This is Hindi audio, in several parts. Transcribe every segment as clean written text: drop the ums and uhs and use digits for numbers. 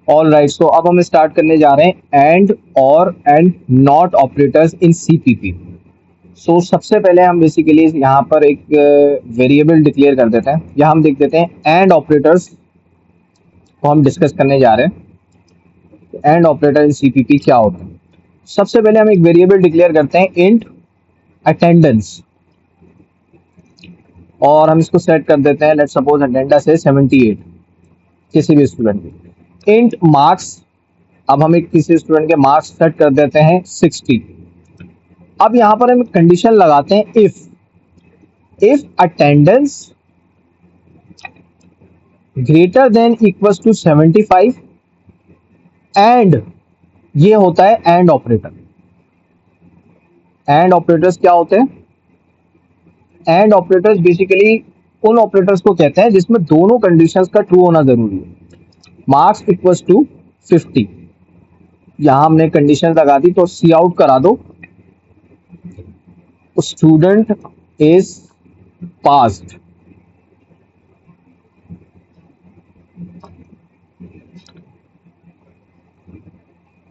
ऑल राइट, सो अब हम स्टार्ट करने जा रहे हैं एंड, और and not operators in CPP. So सबसे पहले हम बेसिकली यहाँ पर एक वेरिएबल डिक्लेयर कर देते हैं, या हम देख देते हैं एंड ऑपरेटर्स को हम डिस्कस करने जा रहे हैं। एंड ऑपरेटर इन सीपीपी क्या होता है? सबसे पहले हम एक वेरिएबल डिक्लेयर करते हैं इंट अटेंडेंस, और हम इसको सेट कर देते हैं, लेट्स सपोज अटेंडेंस है 78 किसी भी स्टूडेंट की। इंट मार्क्स, अब हम एक किसी स्टूडेंट के मार्क्स सेट कर देते हैं 60। अब यहाँ पर हम कंडीशन लगाते हैं if attendance greater than equals to 75 and, ये होता है एंड ऑपरेटर। एंड ऑपरेटर्स क्या होते हैं? एंड ऑपरेटर्स बेसिकली उन ऑपरेटर्स को कहते हैं जिसमें दोनों कंडीशंस का ट्रू होना जरूरी है। मार्क्स इक्वल्स टू 50, यहां हमने कंडीशन लगा दी, तो सी आउट करा दो, student is passed.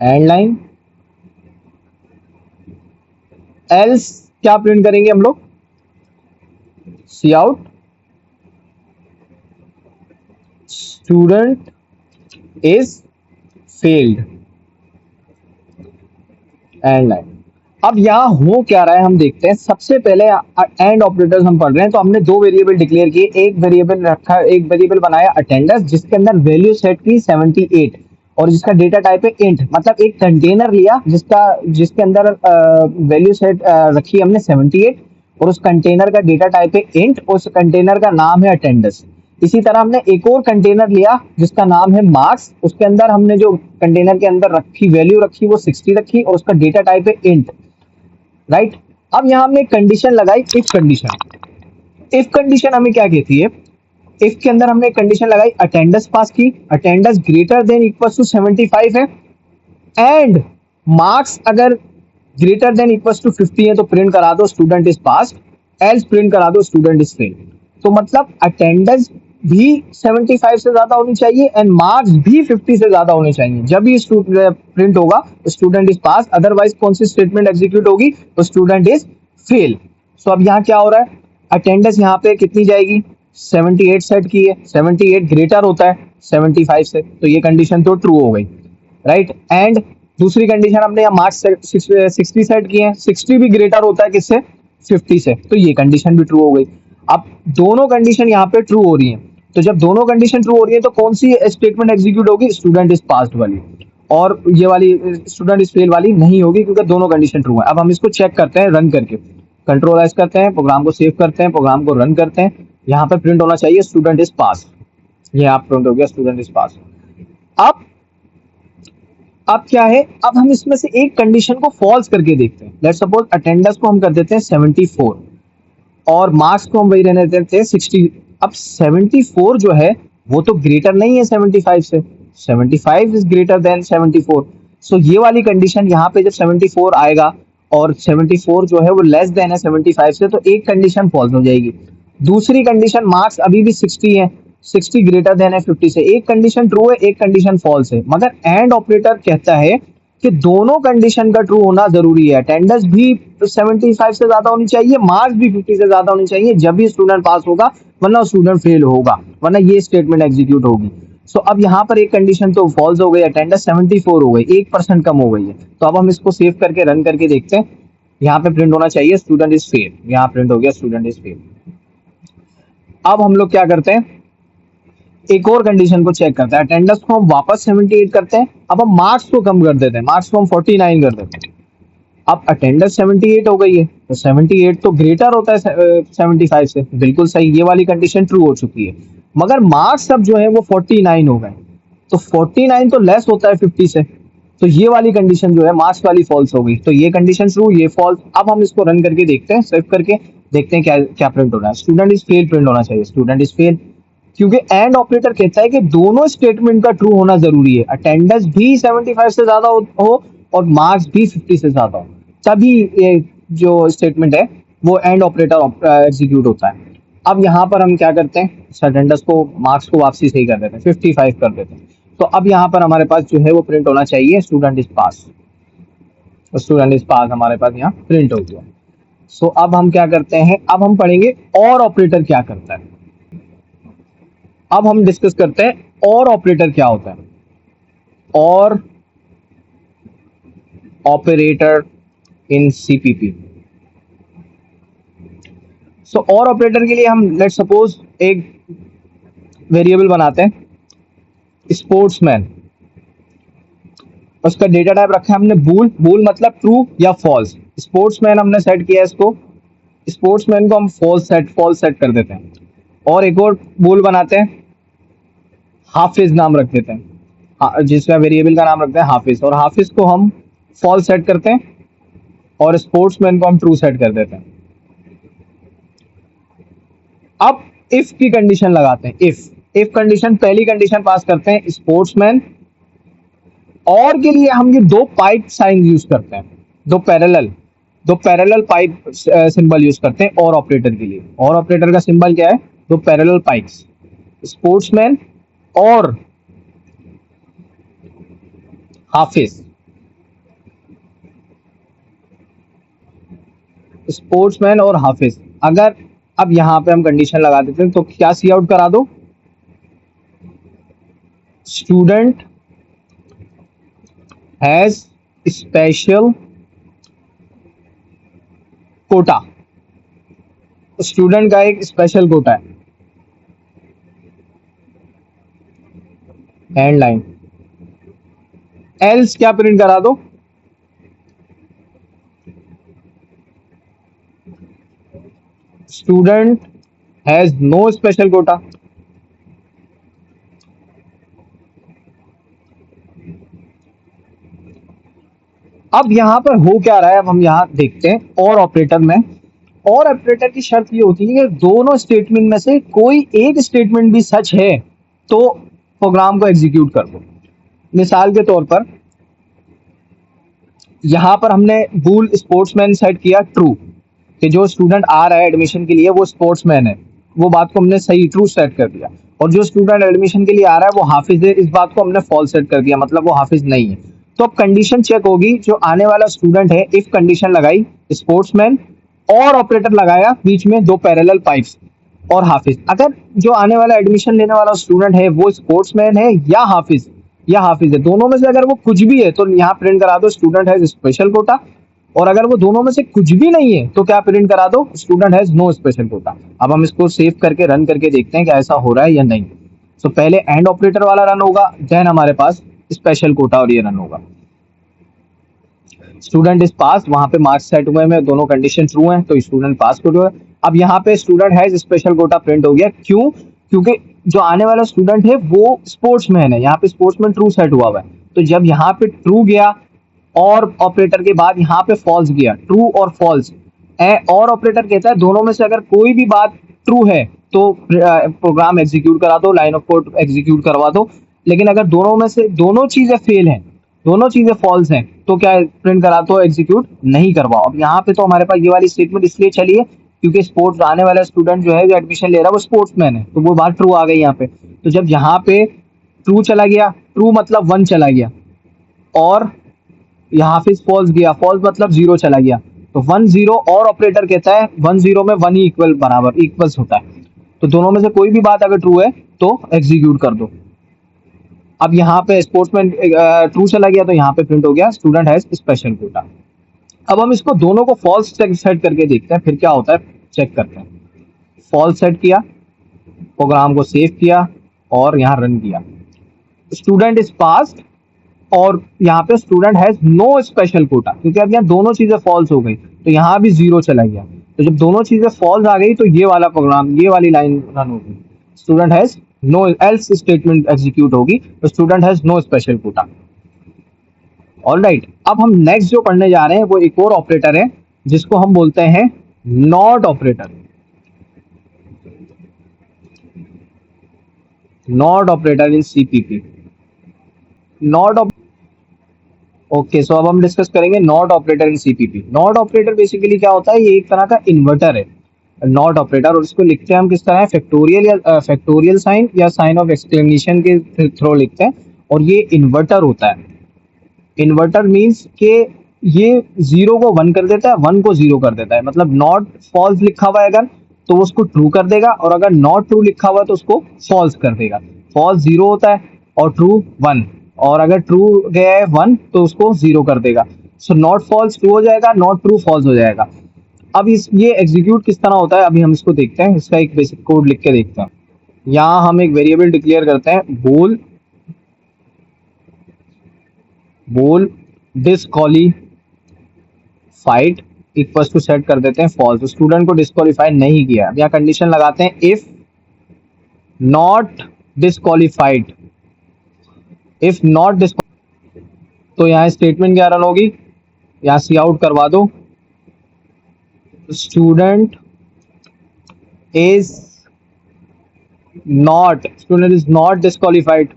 End line, else क्या प्रिंट करेंगे हम लोग? Cout student is failed. End line. अब यहाँ हो क्या रहा है हम देखते हैं। सबसे पहले एंड ऑपरेटर्स हम पढ़ रहे हैं, तो हमने दो वेरिएबल डिक्लेयर किए, एक वेरिएबल रखा, एक वेरिएबल बनाया अटेंडेंस जिसके अंदर वैल्यू सेट की 78 और जिसका डेटा टाइप है इंट, मतलब एक कंटेनर लिया जिसके अंदर वैल्यू सेट रखी हमने 78 और उस कंटेनर का डेटा टाइप है इंट, उस कंटेनर का नाम है अटेंडेंस। इसी तरह हमने एक और कंटेनर लिया जिसका नाम है मार्क्स, उसके अंदर हमने जो कंटेनर के अंदर रखी वैल्यू रखी वो 60 रखी और उसका डेटा टाइप है इंट, राइट। अब यहाँ हमने कंडीशन लगाई इफ कंडीशन। इफ कंडीशन हमें क्या कहती है? इफ के अंदर हमने कंडीशन लगाई अटेंडेंस पास की, attendance greater than equal to 75 है एंड मार्क्स अगर ग्रेटर देन इक्वल टू 50 है तो प्रिंट करा दो student is pass, else print करा दो स्टूडेंट इज फेल। तो मतलब अटेंडेंस भी 75 से ज्यादा होनी चाहिए एंड मार्क्स भी 50 से ज्यादा होने चाहिए, जब ही प्रिंट होगा स्टूडेंट इज पास, अदरवाइज कौन सी स्टेटमेंट एग्जीक्यूट होगी? तो स्टूडेंट इज फेल। सो अब यहाँ क्या हो रहा है? अटेंडेंस यहाँ पे कितनी जाएगी? 78 सेट की है, 78 ग्रेटर होता है 75 से, तो ये कंडीशन तो ट्रू हो गई, राइट। एंड दूसरी कंडीशन हमने यहाँ मार्क्स 60 सेट किए हैं, 60 भी ग्रेटर होता है किससे? 50 से, तो ये कंडीशन भी ट्रू हो गई। अब दोनों कंडीशन यहाँ पे ट्रू हो रही हैं, तो जब दोनों कंडीशन ट्रू हो रही है तो कौन सी स्टेटमेंट एग्जीक्यूट होगी? स्टूडेंट इज पास्ड वाली, और ये वाली स्टूडेंट इज फेल वाली नहीं होगी क्योंकि दोनों कंडीशन ट्रू है। अब हम इसको चेक करते हैं रन करके, कंट्रोल एस करते हैं, प्रोग्राम को सेव करते हैं, प्रोग्राम को रन करते हैं। यहाँ पे प्रिंट होना चाहिए स्टूडेंट इज पास, ये आप प्रिंट हो गया स्टूडेंट इज पास। अब क्या है? अब हम इसमें से एक कंडीशन को फॉल्स करके देखते हैं। लेट्स सपोज अटेंडेंस को हम कर देते हैं 74 और मार्क्स को हम वही रहने देते हैं 60। अब 74 जो है वो तो ग्रेटर नहीं है 75 से, 75 इज ग्रेटर देन 74। सो ये वाली कंडीशन यहाँ पे जब 74 आएगा और 74 जो है वो लेस देन है 75 से, तो एक कंडीशन फॉल्स हो जाएगी। दूसरी कंडीशन मार्क्स अभी भी 60 है, 60 ग्रेटर देन है 50 से, एक कंडीशन ट्रू है एक कंडीशन फॉल्स है। मगर एंड ऑपरेटर कहता है कि दोनों कंडीशन का ट्रू होना जरूरी है, अटेंडेंस भी 75 से ज्यादा होनी चाहिए, मार्क्स भी 50 से ज्यादा होनी चाहिए, जब भी स्टूडेंट पास होगा, वरना स्टूडेंट फेल होगा, वरना ये स्टेटमेंट एग्जीक्यूट होगी। सो अब यहाँ पर एक कंडीशन तो फॉल्स हो गई, अटेंडेंस 74 हो गई, 1% कम हो गई है। तो अब हम इसको सेव करके रन करके देखते हैं, यहाँ पे प्रिंट होना चाहिए स्टूडेंट इज फेल, यहाँ प्रिंट हो गया स्टूडेंट इज फेल। अब हम लोग क्या करते हैं? एक और कंडीशन को चेक करते हैं, अटेंडेंस को हम वापस 78 करते हैं, अब हम मार्क्स को कम कर देते हैं, मार्क्स को हम 49 कर देते हैं। अब अटेंडेंस 78 हो गई है, तो 78 तो ग्रेटर होता है 75 से, बिल्कुल सही, ये वाली कंडीशन ट्रू हो चुकी है। मगर मार्क्स अब जो है वो 49 हो गए, तो 49 तो लेस होता है 50 से, तो ये वाली कंडीशन जो है मार्क्स वाली फॉल्स हो गई, तो ये कंडीशन ट्रू, ये फॉल्स। अब हम इसको रन करके देखते हैं, सेव करके देखते हैं क्या क्या प्रिंट हो रहा है। स्टूडेंट इज फेल प्रिंट होना चाहिए, स्टूडेंट इज फेल, क्योंकि एंड ऑपरेटर कहता है कि दोनों स्टेटमेंट का ट्रू होना जरूरी है, अटेंडेंस भी 75 से ज्यादा हो और मार्क्स भी 50 से ज्यादा हो, तभी ये जो स्टेटमेंट है वो एंड ऑपरेटर एग्जीक्यूट होता है। अब यहाँ पर हम क्या करते हैं? अटेंडेंस को, मार्क्स को वापसी सही कर देते हैं, 55 कर देते हैं। तो अब यहाँ पर हमारे पास जो है वो प्रिंट होना चाहिए student is pass. Student is पास हमारे पास यहाँ प्रिंट हो गया। सो अब हम क्या करते हैं, अब हम पढ़ेंगे और ऑपरेटर क्या करता है। अब हम डिस्कस करते हैं और ऑपरेटर क्या होता है। और ऑपरेटर इन सीपीपी। सो और ऑपरेटर के लिए हम लेट सपोज एक वेरिएबल बनाते हैं स्पोर्ट्समैन। उसका डेटा टाइप रखा है हमने बूल। बूल मतलब ट्रू या फॉल्स। स्पोर्ट्समैन हमने सेट किया इसको, स्पोर्ट्समैन को हम फॉल्स सेट कर देते हैं। और एक और बूल बनाते हैं, हाफिज नाम रख देते हैं, जिसका वेरिएबल का नाम रखते हैं हाफिज, और हाफिज को हम फॉल्स सेट करते हैं और स्पोर्ट्समैन को हम ट्रू सेट कर देते हैं। अब इफ की कंडीशन लगाते हैं। इफ कंडीशन, पहली कंडीशन पास करते हैं स्पोर्ट्समैन, और के लिए हम ये दो पाइप साइन यूज करते हैं, दो पैरेलल पाइप सिंबल यूज करते हैं और ऑपरेटर के लिए। और ऑपरेटर का सिंबल क्या है, दो पैरेलल पाइप्स, स्पोर्ट्समैन और हाफिज। स्पोर्ट्समैन और हाफिज। अगर अब यहां पे हम कंडीशन लगा देते हैं तो क्या सी आउट करा दो, student has special quota. Student का एक स्पेशल कोटा है, एंड लाइन। एल्स क्या प्रिंट करा दो, student has no special quota. अब यहां पर हो क्या रहा है, अब हम यहां देखते हैं और ऑपरेटर में। और ऑपरेटर की शर्त ये होती है कि दोनों स्टेटमेंट में से कोई एक स्टेटमेंट भी सच है तो प्रोग्राम को एग्जीक्यूट कर दो। मिसाल के तौर पर यहां पर हमने बूल स्पोर्ट्समैन सेट किया ट्रू, कि जो स्टूडेंट आ रहा है एडमिशन के लिए वो स्पोर्ट्समैन है, वो बात को हमने सही ट्रू सेट कर दिया। और जो स्टूडेंट एडमिशन के लिए आ रहा है वो हाफिज है, इस बात को हमने फॉल्स सेट कर दिया, मतलब वो हाफिज नहीं है। तो अब कंडीशन चेक होगी, जो आने वाला स्टूडेंट है इफ कंडीशन लगाई स्पोर्ट्समैन और ऑपरेटर लगाया बीच में दो पैरेलल पाइप्स और हाफिज। अगर जो आने वाला एडमिशन लेने वाला स्टूडेंट है वो स्पोर्ट्समैन है या हाफिज है, दोनों में से अगर वो कुछ भी है तो यहाँ प्रिंट करा दो स्टूडेंट हैज स्पेशल कोटा। और अगर वो दोनों में से कुछ भी नहीं है तो क्या प्रिंट करा दो, student has no special quota. अब हम इसको सेव करके रन करके देखते हैं कि ऐसा हो रहा है या नहीं। तो पहले एंड ऑपरेटर वाला रन होगा, देन हमारे पास स्पेशल कोटा और ये रन होगा। स्टूडेंट इज पास, वहां पे मार्क्स सेट हुए हैं, दोनों कंडीशन ट्रू हैं तो स्टूडेंट पास हो है। अब यहाँ पे student has special Kota print हो गया, क्यों, क्योंकि जो आने वाला स्टूडेंट है वो स्पोर्ट्समैन है, यहाँ पे स्पोर्ट्समैन ट्रू सेट हुआ है। तो जब यहाँ पे ट्रू गया और ऑपरेटर के बाद यहाँ पे फॉल्स गया, ट्रू और फॉल्स, और ऑपरेटर कहता है दोनों में से अगर कोई भी बात ट्रू है तो प्रोग्राम एग्जीक्यूट करा दो, लाइन ऑफ कोड एग्जीक्यूट करवा दो। लेकिन अगर दोनों में से दोनों चीजें फेल हैं, दोनों चीजें फॉल्स हैं, तो क्या प्रिंट करा दो, एग्जीक्यूट नहीं करवाओ। अब यहाँ पे तो हमारे पास ये वाली स्टेटमेंट इसलिए चली है क्योंकि स्पोर्ट्स आने वाला स्टूडेंट जो है, जो एडमिशन ले रहा है वो स्पोर्ट्समैन है, तो वो बात ट्रू आ गई यहाँ पे। तो जब यहाँ पे ट्रू चला गया, ट्रू मतलब 1 चला गया, और यहाँ पे फॉल्स गया, फॉल्स मतलब 0 चला गया, तो 1 0। और ऑपरेटर कहता है 1 0 में 1 ही इक्वल बराबर इक्वल्स होता है, तो दोनों में से कोई भी बात अगर ट्रू है तो एग्जीक्यूट कर दो। अब यहाँ पे स्पोर्ट्समैन ट्रू चला गया तो यहाँ पे प्रिंट हो गया स्टूडेंट हैज स्पेशल कोटा। अब हम इसको दोनों को फॉल्स सेट करके देखते हैं, फिर क्या होता है चेक करते हैं। फॉल्स सेट किया, प्रोग्राम को सेव किया और यहाँ रन किया, स्टूडेंट इज पास्ड, और यहाँ पे student has no special quota, क्योंकि अब यहाँ दोनों चीजें फॉल्स हो गई तो यहाँ भी 0 चला गया। तो जब दोनों चीजें फॉल्स आ गई तो ये वाला प्रोग्राम, ये वाली लाइन रन होगी, student has no, else statement execute होगी, तो student has no special quota. Alright, अब हम नेक्स्ट जो पढ़ने जा रहे हैं वो एक और ऑपरेटर है जिसको हम बोलते हैं not operator. Not operator in CPP. Not, okay, so अब हम डिस्कस करेंगे not operator in CPP. Not operator basically क्या होता है, ये एक तरह का इन्वर्टर है नॉट ऑपरेटर, और इसको लिखते हैं हम किस तरह, फैक्टोरियल या फैक्टोरियल साइन या साइन ऑफ एक्सक्लेमेशन के थ्रू लिखते हैं। और ये इन्वर्टर होता है। इन्वर्टर मीन्स के ये 0 को 1 कर देता है, 1 को 0 कर देता है। मतलब नॉट फॉल्स लिखा हुआ है अगर, तो वो उसको ट्रू कर देगा, और अगर नॉट ट्रू लिखा हुआ है तो उसको फॉल्स कर देगा। फॉल्स 0 होता है और ट्रू 1, और अगर ट्रू गया है 1 तो उसको 0 कर देगा। सो नॉट फॉल्स ट्रू हो जाएगा, नॉट ट्रू फॉल्स हो जाएगा। अब इस ये एग्जीक्यूट किस तरह होता है अभी हम इसको देखते हैं, इसका एक बेसिक कोड लिख के देखते हैं। यहाँ हम एक वेरिएबल डिक्लेयर करते हैं, बोल बोल डिसक्वालीफाइड इक्वल्स टू सेट कर देते हैं फॉल्स। तो स्टूडेंट को डिस्क्वालीफाई नहीं किया। अब यहाँ कंडीशन लगाते हैं if not disqualified, if not disqualified, तो यहाँ स्टेटमेंट क्या रन होगी, यहाँ सी आउट करवा दो, स्टूडेंट इज नॉट डिस्क्वालीफाइड।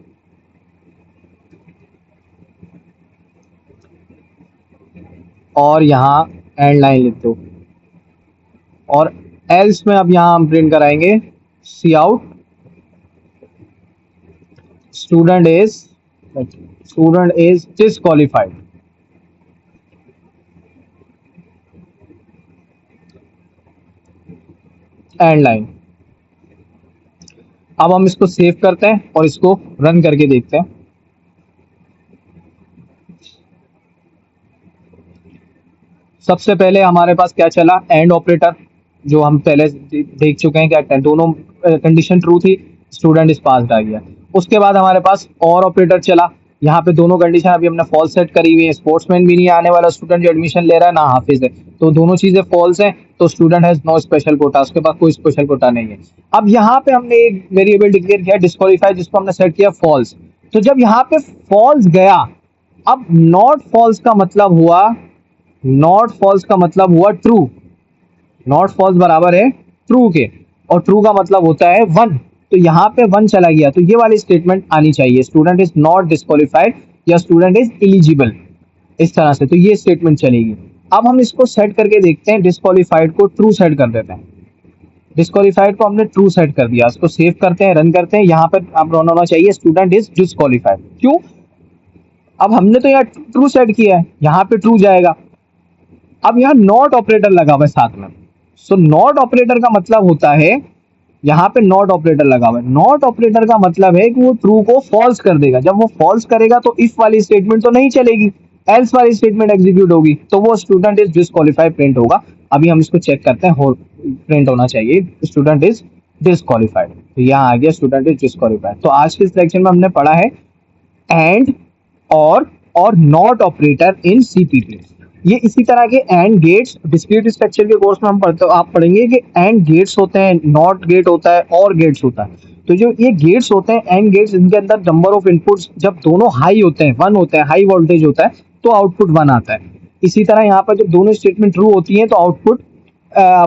और यहाँ एंड लाइन लिख दो, और एल्स में अब यहाँ हम प्रिंट कराएंगे cout student is disqualified. End line. अब हम इसको सेव करते हैं और इसको रन करके देखते हैं। सबसे पहले हमारे पास क्या चला, एंड ऑपरेटर, जो हम पहले देख चुके हैं क्या दोनों कंडीशन ट्रू थी, स्टूडेंट इज पास्ड आ गया। उसके बाद हमारे पास और ऑपरेटर चला, यहाँ पे दोनों कंडीशन अभी हमने फॉल्स सेट करी हुई है। स्पोर्ट्समैन भी नहीं आने वाला, स्टूडेंट जो एडमिशन ले रहा है ना हाफिज है, तो दोनों चीजें फॉल्स हैं, तो student has no special quota, उसके पास कोई स्पेशल कोटा नहीं है। अब यहाँ पे हमने एक वेरिएबल डिक्लेयर किया डिस्क्वालीफाई, जिसको हमने सेट किया फॉल्स। तो जब यहाँ पे फॉल्स गया, अब नॉट फॉल्स का मतलब हुआ, नॉट फॉल्स का मतलब हुआ ट्रू, नॉट फॉल्स बराबर है ट्रू के, और ट्रू का मतलब होता है 1, तो यहाँ पे 1 चला गया, तो ये वाली स्टेटमेंट आनी चाहिए, स्टूडेंट इज नॉट डिस्क्वालीफाइड या स्टूडेंट इज एलिजिबल, इस तरह से, तो ये स्टेटमेंट चलेगी। अब हम इसको सेट करके देखते हैं, डिस्क्वालीफाइड को ट्रू सेट कर देते हैं। डिस्क्वालीफाइड को हमने ट्रू सेट कर दिया, इसको सेव करते हैं, रन करते हैं। यहाँ पर अब रन होना चाहिए स्टूडेंट इज डिस्क्वालीफाइड। क्यों, अब हमने तो यहाँ ट्रू सेट किया है, यहाँ पे ट्रू जाएगा। अब यहाँ नॉट ऑपरेटर लगा हुआ है साथ में, सो नॉट ऑपरेटर का मतलब होता है, यहाँ पे नॉट ऑपरेटर लगा हुआ है, नॉट ऑपरेटर का मतलब है कि वो ट्रू को फॉल्स कर देगा। जब वो फॉल्स करेगा तो इफ वाली स्टेटमेंट तो नहीं चलेगी, एल्स वाली स्टेटमेंट एग्जीक्यूट होगी, तो वो स्टूडेंट इज डिस्क्वालीफाइड प्रिंट होगा। अभी हम इसको चेक करते हैं, प्रिंट होना चाहिए स्टूडेंट इज डिस्क्वालीफाइड, तो यहाँ आ गया स्टूडेंट इज डिस्क्वालीफाइड। तो आज के सेक्शन में हमने पढ़ा है एंड और नॉट ऑपरेटर इन सीपीपी। ये इसी तरह के एंड गेट्स डिस्क्रीट स्ट्रक्चर के कोर्स में हम आप पढ़ेंगे कि एंड गेट्स होते हैं, नॉट गेट होता है और गेट्स होता है। तो जो ये गेट्स होते हैं एंड गेट्स, इनके अंदर नंबर ऑफ इनपुट्स जब दोनों हाई होते हैं, 1 होते हैं, हाई वोल्टेज होता है, तो आउटपुट 1 आता है। इसी तरह यहाँ पर जब दोनों स्टेटमेंट ट्रू होती है तो आउटपुट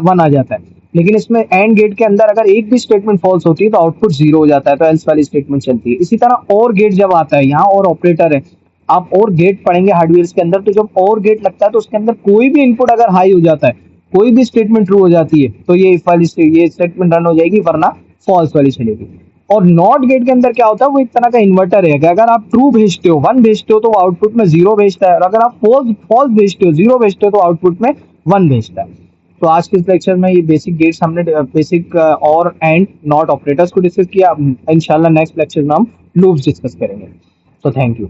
1 आ जाता है। लेकिन इसमें एंड गेट के अंदर अगर एक भी स्टेटमेंट फॉल्स होती है तो आउटपुट 0 हो जाता है, तो एल्स वाली स्टेटमेंट चलती है। इसी तरह और गेट जब आता है, यहाँ और ऑपरेटर है, आप और गेट पढ़ेंगे हार्डवेयर के अंदर, तो जब और गेट लगता है तो उसके अंदर कोई भी इनपुट अगर हाई हो जाता है, कोई भी स्टेटमेंट ट्रू हो जाती है, तो ये इफ वाली ये स्टेटमेंट रन हो जाएगी, वरना फॉल्स वाली चलेगी। और नॉट गेट के अंदर क्या होता है, वो एक तरह का इन्वर्टर है कि अगर आप ट्रू भेजते हो, 1 भेजते हो, तो वो आउटपुट में 0 भेजता है, और अगर आप फॉल्स भेजते हो, 0 भेजते हो, तो आउटपुट में 1 भेजता है। तो आज के इस लेक्चर में ये बेसिक गेट्स हमने बेसिक और एंड नॉट ऑपरेटर्स को डिस्कस किया। इंशाल्लाह नेक्स्ट लेक्चर में हम लूप्स डिस्कस करेंगे। तो थैंक यू।